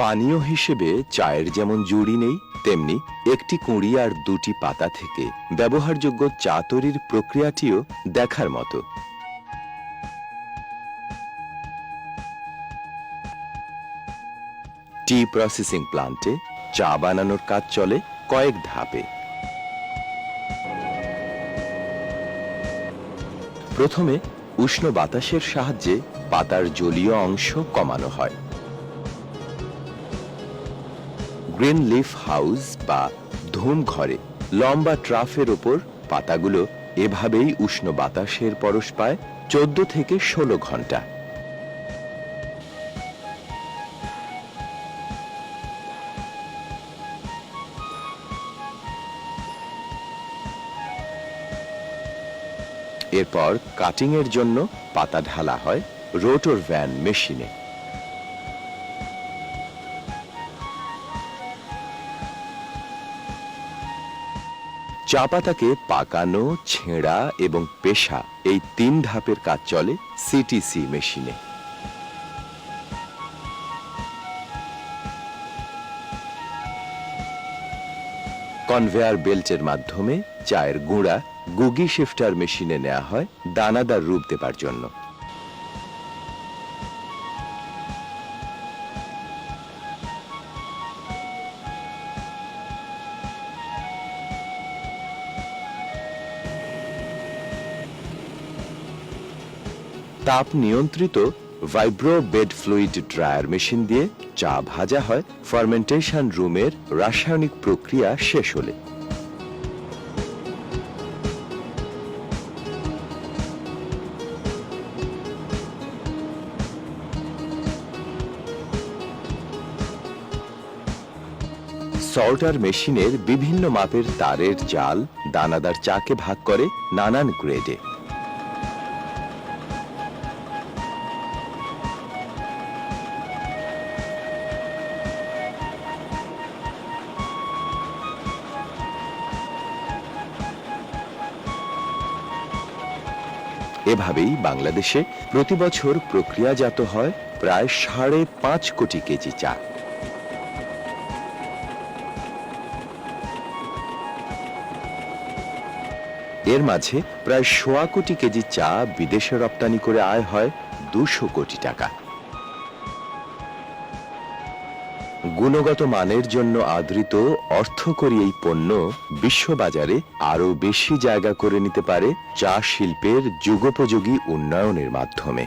পানীয় হিসেবে চায়ের যেমন জুড়ি নেই, তেমনি একটি কুঁড়ি আর দুটি পাতা থেকে ব্যবহারযোগ্য চা তৈরির প্রক্রিয়াটিও দেখার মতো। টি প্রসেসিং প্লান্টে চা বানানোর কাজ চলে কয়েক ধাপে। প্রথমে উষ্ণ বাতাসের সাহায্যে পাতার জলীয় অংশ কমানো হয়। গ্রিন লিফ হাউস বা ধুম ঘরে লম্বা ট্রাফের ওপর পাতাগুলো এভাবেই উষ্ণ বাতাসের পরশ পায় 14 থেকে 16 ঘন্টা। এরপর কাটিং এর জন্য পাতা ঢালা হয় রোটর ভ্যান মেশিনে। চা পাতাকে পাকানো, ছেঁড়া এবং পেশা এই 3 ধাপের কাজ চলে সিটিসি মেশিনে। কনভেয়ার বেল্টের মাধ্যমে চায়ের গুঁড়া গুগি শিফটার মেশিনে নেওয়া হয় দানাদার রূপ দেবার জন্য। তাপ নিয়ন্ত্রিত ভাইব্রো বেড ফ্লুইড ড্রায়ার মেশিন দিয়ে চা ভাজা হয় ফার্মেন্টেশন রুমের রাসায়নিক প্রক্রিয়া শেষ হলে। সল্টার মেশিনের বিভিন্ন মাপের তারের জাল দানাদার চাকে ভাগ করে নানান গ্রেডে। এভাবেই বাংলাদেশে প্রতি বছর প্রক্রিয়াজাত হয় প্রায় 5.5 কোটি কেজি চা। এর মাঝে প্রায় 1.25 কোটি কেজি চা বিদেশে রপ্তানি করে আয় হয় 200 কোটি টাকা। গুণগত মানের জন্য আদৃত অর্থকরী এই পণ্য বিশ্ববাজারে আরো বেশি জায়গা করে নিতে পারে চা শিল্পের যুগোপযোগী উন্নয়নের মাধ্যমে।